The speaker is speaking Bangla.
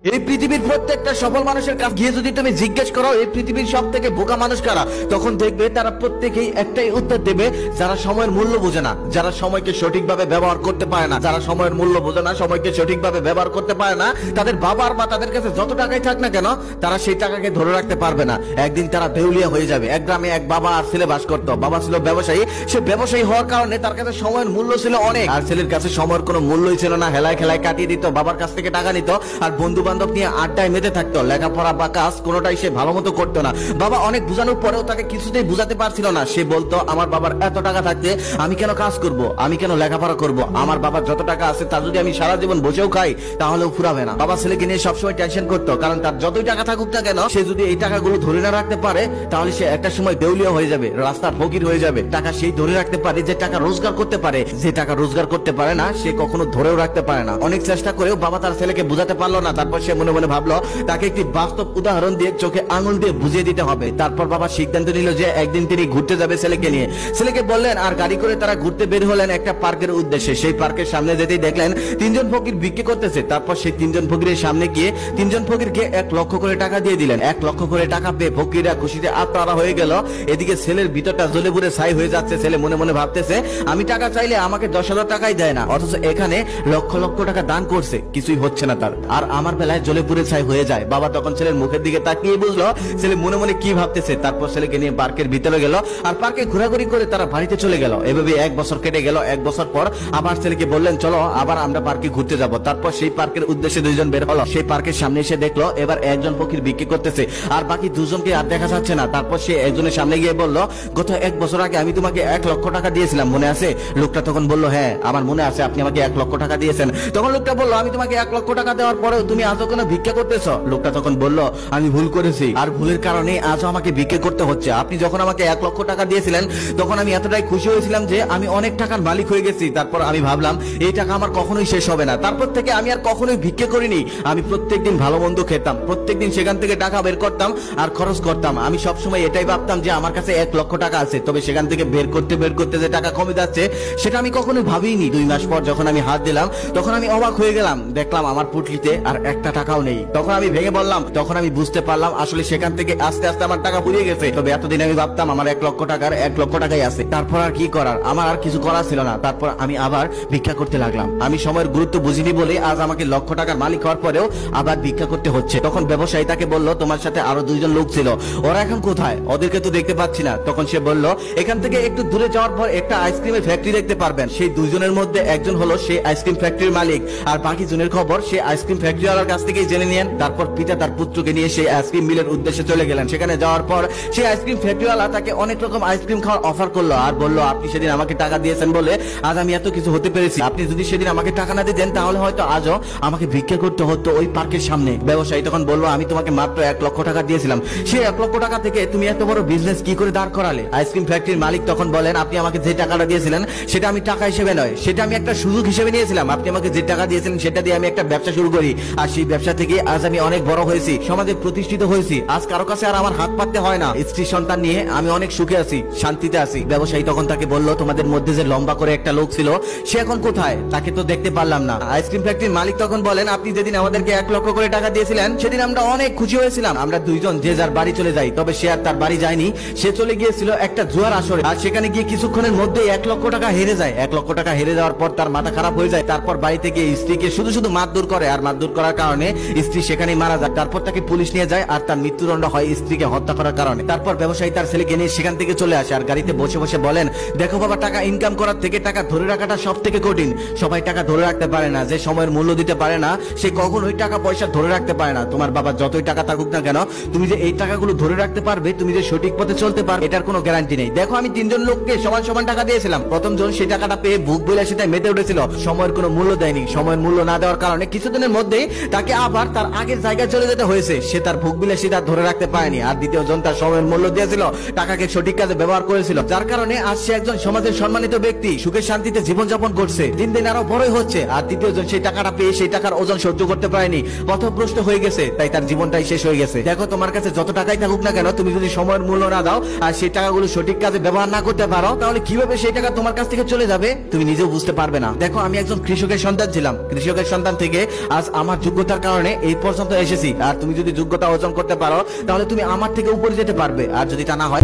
এই পৃথিবীর প্রত্যেকটা সফল মানুষের কাছে গিয়ে যদি তুমি জিজ্ঞেস করো এই পৃথিবীর সব থেকে বোকা মানুষ কারা, তখন দেখবে তারা প্রত্যেকেই একটাই উত্তর দেবে, যারা সময়ের মূল্য বোঝে না, যারা সময়কে সঠিকভাবে ব্যবহার করতে পারে না, যারা সময়ের মূল্য বোঝে না, সময়কে সঠিকভাবে ব্যবহার করতে পারে না। তাদের বাবার বা তাদের কাছে যত টাকাই থাক না কেন, তারা সেই টাকাকে ধরে রাখতে পারবে না। একদিন তারা দেউলিয়া হয়ে যাবে। এক গ্রামে এক বাবা আর ছেলে বাস করত। বাবা ছিল ব্যবসায়ী। সে ব্যবসায়ী হওয়ার কারণে তার কাছে সময়ের মূল্য ছিল অনেক, আর ছেলের কাছে সময়ের কোনো মূল্যই ছিল না। হেলায় খেলায় কাটিয়ে দিত, বাবার কাছ থেকে টাকা নিত, আর বন্ধু বান্ধব নিয়ে আড্ডায় মেতে থাকতো। লেখাপড়া বা কাজ কোনোটাই সে ভালো মতো করতো না। বাবা অনেক বোঝানোর পরেও তাকে কিছুতেই বুঝাতে পারছিল না। সে বলতো, আমার বাবার এত টাকা থাকতে আমি কেন কাজ করব, আমি কেন লেখাপড়া করব? আমার বাবার যত টাকা আছে তা যদি আমি সারা জীবন বসেও খাই তাহলেও ফুরাবে না। বাবা ছেলেকে নিয়ে সবসময় টেনশন করতো, কারণ তার যতই টাকা থাকুক না কেন, সে যদি এই টাকাগুলো ধরে না রাখতে পারে তাহলে সে একটা সময় দেউলিয়া হয়ে যাবে, রাস্তার ফকির হয়ে যাবে। টাকা সেই ধরে রাখতে পারে যে টাকা রোজগার করতে পারে, যে টাকা রোজগার করতে পারে না সে কখনো ধরেও রাখতে পারে না। অনেক চেষ্টা করেও বাবা তার ছেলেকে বুঝাতে পারলো না। তারপর সে মনে মনে ভাবলো তাকে একটি বাস্তব উদাহরণ দিয়ে চোখে আঙুল দিয়ে বুঝিয়ে দিতে হবে। তারপর বাবা সিদ্ধান্ত নিল যে একদিন তিনি ঘুরতে যাবে ছেলেকে নিয়ে। ছেলেকে বললেন, আর গাড়ি করে তারা ঘুরতে বের হলেন একটা পার্কের উদ্দেশ্যে। সেই পার্কের সামনে যেতেই দেখলেন তিনজন ফকির ভিক্ষে করতেছে। তারপর সেই তিনজন ফকিরের সামনে গিয়ে তিনজন ফকিরকে 1,00,000 করে টাকা দিয়ে দিলেন। 1,00,000 করে টাকা পেয়ে ফকিররা খুশিতে আত্মহারা হয়ে গেল। এদিকে ছেলের ভিতরটা জ্বলে পুড়ে ছাই হয়ে যাচ্ছে। ছেলে মনে মনে ভাবতেছে, আমি টাকা চাইলে আমাকে 10,000 টাকাই দেয় না, অথচ এখানে লক্ষ লক্ষ টাকা দান করছে, কিছুই হচ্ছে না তার, আর আমার বেলায় জ্বলে পুড়ে ছাই হয়ে যায়। বাবা তখন ছেলের মুখের দিকে তাকিয়ে বুঝলো ছেলে মনে মনে কি ভাবতেছে। তারপর ছেলেকে নিয়ে পার্কের ভিতরে গেল, আর পার্কে ঘোরাঘুরি করে তারা বাড়িতে চলে গেল। এভাবে 1 বছর কেটে গেল। 1 বছর পর আবার ছেলেকে বললেন, চলো আবার আমরা পার্কে ঘুরতে যাব। তারপর সেই পার্কের উদ্দেশ্যে দুইজন বের হলো। সেই পার্কের সামনে এসে দেখলো এবার একজন ফকির ভিক্ষে করতেছে, আর বাকি দুজনকে আর দেখা যাচ্ছে না। তারপর সে একজনের সামনে গিয়ে বলল, গত 1 বছর আগে আমি তোমাকে 1,00,000 টাকা দিয়েছিলাম, মনে আছে? লোকটা তখন বলল, হ্যাঁ আমার মনে আছে, আপনি আমাকে 1,00,000 টাকা দিয়েছেন। তখন লোকটা বলল, আমি তোমাকে 1,00,000 টাকা দেওয়ার পরেও তুমি আজও কোনো ভিক্ষা করতেছ? লোকটা তখন বলল, আমি ভুল করেছি, আর ভুলের কারণে আজও আমাকে ভিক্ষে করতে হচ্ছে। আপনি যখন আমাকে 1,00,000 টাকা দিয়েছিলেন তখন আমি এতটাই খুশি হয়েছিলাম যে আমি অনেক টাকার মালিক হয়ে গেছি। তারপর আমি ভাবলাম এই টাকা আমার কখনোই শেষ হবে না। তারপর থেকে আমি আর কখনোই ভিক্ষে করিনি। আমি প্রত্যেকদিন ভালো মন্দ খেতাম, প্রত্যেকদিন সেখান থেকে টাকা বের করতাম আর খরচ করতাম। আমি সবসময় এটাই ভাবতাম যে আমার কাছে 1,00,000 টাকা আছে, তবে সেখান থেকে বের করতে যে টাকা কমে যাচ্ছে সেটা আমি কখনোই ভাবিনি। 2 মাস পর যখন আমি হাত দিলাম তখন আমি অবাক হয়ে গেলাম, দেখলাম আমার পুটলিতে আর একটা টাকাও নেই। তখন আমি ভেঙে বললাম, তখন আমি বুঝতে পারলাম আসলে সেখান থেকে আস্তে আস্তে আমার টাকা ফুরিয়ে গেছে। তবে এতদিন আমি ভাবতাম আমার 1,00,000 টাকার 1,00,000 টাকাই আছে। তারপর আর কি করার, আমার আর কিছু করার ছিল না। তারপর আমি আবার ভিক্ষা করতে লাগলাম। আমি সময়ের গুরুত্ব বুঝিনি বলে আজ আমাকে 1,00,000 টাকার মালিক হওয়ার পরেও আবার ভিক্ষা করতে হচ্ছে। তখন ব্যবসায়ী তাকে বলল, তোমার সাথে আরো 2জন লোক ছিল, ওরা এখন কোথায়? ওদেরকে তো দেখতে পাচ্ছি না। তখন সে বলল, এখান থেকে একটু দূরে যাওয়ার পর একটা আইসক্রিমের ফ্যাক্টরি দেখতে পারবেন। সেই 2জনের মধ্যে একজন হলো সেই আইসক্রিম ফ্যাক্টরির মালিক, আর বাকি জনের খবর সেই আইসক্রিম ফ্যাক্টরিওয়ালার কাছ থেকেই জেনে নিয়েন। তারপর পিতা তার পুত্রকে নিয়ে সেই আইসক্রিম মিলের উদ্দেশ্যে চলে গেলেন। সেখানে যাওয়ার পর সেই আইসক্রিম ফ্যাক্টরিওয়ালা তাকে অনেক রকম আইসক্রিম খাওয়ার অফার করলো, আর বলল, আপনি সেদিন আমাকে টাকা দিয়েছেন বলে আজ আমি এত কিছু হতে পেরেছি। আপনি যদি সেদিন আমাকে টাকা না দিতেন তাহলে হয়তো আজও আমাকে ভিক্ষা করতে হতো ওই পার্কের সামনে। ব্যবসায়ী তখন বলল, আমি তোমাকে মাত্র 1,00,000 টাকা দিয়েছিলাম, সেই 1,00,000 টাকা থেকে তুমি এত বড় বিজনেস কি করে দাঁড় করালে? আইসক্রিম ফ্যাক্টরির মালিক তখন বলেন, আপনি আমাকে যে টাকাটা দিয়েছিলেন সেটা আমি টাকা হিসেবে নয়, সেটা আমি একটা সুযোগ হিসেবে নিয়েছিলাম। আপনি আমাকে যে টাকা দিয়েছিলেন সেটা দিয়ে আমি একটা ব্যবসা শুরু করি, আর সেই ব্যবসা থেকে আজ আমি অনেক বড় হয়েছি, সমাজে প্রতিষ্ঠিত হয়েছি। আজ কারো কাছে আর আমার হাত পাততে হয় না। স্ত্রী সন্তান নিয়ে আমি অনেক সুখে আছি, শান্তিতে আছি। ব্যবসায়ী তখন তাকে বলল, তোমাদের মধ্যে যে লম্বা করে একটা লোক ছিল সে এখন কোথায়? তাকে তো দেখতে পারলাম না। আইসক্রিম ফ্যাক্টরির মালিক তখন বলেন, আপনি যেদিন আমাদেরকে 1,00,000 করে টাকা দিয়েছিলেন সেদিন আমরা অনেক খুশি হয়েছিলাম। আমরা 2জন যে যার বাড়ি চলে যাই। তবে সে আর তার বাড়ি যায়নি, সে চলে গিয়েছিল একটা জুয়ার আসরে, আর সেখানে গিয়ে কিছুক্ষণের মধ্যেই 1,00,000 টাকা হেরে যায়। 1,00,000 টাকা হেরে যাওয়ার পর তার মাথা খারাপ হয়ে যায়। তারপর বাড়িতে গিয়ে স্ত্রীকে শুধু মারধর করে, আর মারধর করার কারণে স্ত্রী সেখানেই মারা যায়। তারপর তাকে পুলিশ নিয়ে যায়, আর তার মৃত্যুদণ্ড হয় স্ত্রীকে হত্যা করার কারণে। তারপর ব্যবসায়ী তার ছেলেকে নিয়ে সেখান থেকে চলে আসে, আর গাড়িতে বসে বসে বলেন, দেখো বাবা, টাকা ইনকাম করার থেকে টাকা ধরে রাখাটা সব থেকে কঠিন। সবাই টাকা ধরে রাখতে পারে না, যে সময়ের মূল্য দিতে পারে না সে কখনোই টাকা পয়সা ধরে রাখতে পারে না। তোমার বাবা যতই টাকা থাকুক না কেন, তুমি যে এই টাকাগুলো ধরে রাখতে পারবে, তুমি যে সঠিক পথে চলতে পারবে, এটার কোনো গ্যারান্টি নেই। দেখো, আমি 3জন লোককে সমান সমান টাকা দিয়েছিলাম। প্রথম জন সেই টাকাটা পেয়ে ভুক বলে সেটা মেতে উঠেছিল, সময়ের কোনো মূল্য দেয়নি। সময়ের মূল্য না দেওয়ার কারণে কিছুদিনের মধ্যেই তাকে আবার তার আগের জায়গায় চলে যেতে হয়েছে। সে তার ভোগ বিলাসিতা ধরে রাখতে পারেনি। আর দ্বিতীয় জন তার সময়ের মূল্য দিয়েছিল, টাকাকে সঠিক কাজে ব্যবহার করেছিল, যার কারণে আজ সে একজন সমাজের সম্মানিত ব্যক্তি, সুখে শান্তিতে জীবনযাপন করছে, দিন দিন আরো বড়ই হচ্ছে। আর তৃতীয় জন সেই টাকাটা পেয়ে সেই টাকার ওজন সহ্য করতে পারেনি, পথভ্রষ্ট হয়ে গেছে, তাই তার জীবনটাই শেষ হয়ে গেছে। দেখো, তোমার কাছে যত টাকাই থাকুক না কেন, তুমি যদি সময়ের মূল্য না দাও আর সেই টাকাগুলো সঠিক কাজে ব্যবহার না করতে পারো, তাহলে কিভাবে সেই টাকা তোমার কাছ থেকে চলে যাবে তুমি নিজেও বুঝতে পারবে না। দেখো, আমি একজন কৃষকের সন্তান ছিলাম। কৃষকের সন্তান থেকে আজ আমার যোগ্যতা যোগ্যতার কারণে এই পর্যন্ত এসেছি। আর তুমি যদি যোগ্যতা অর্জন করতে পারো তাহলে তুমি আমার থেকে উপরে যেতে পারবে, আর যদি তা না হয়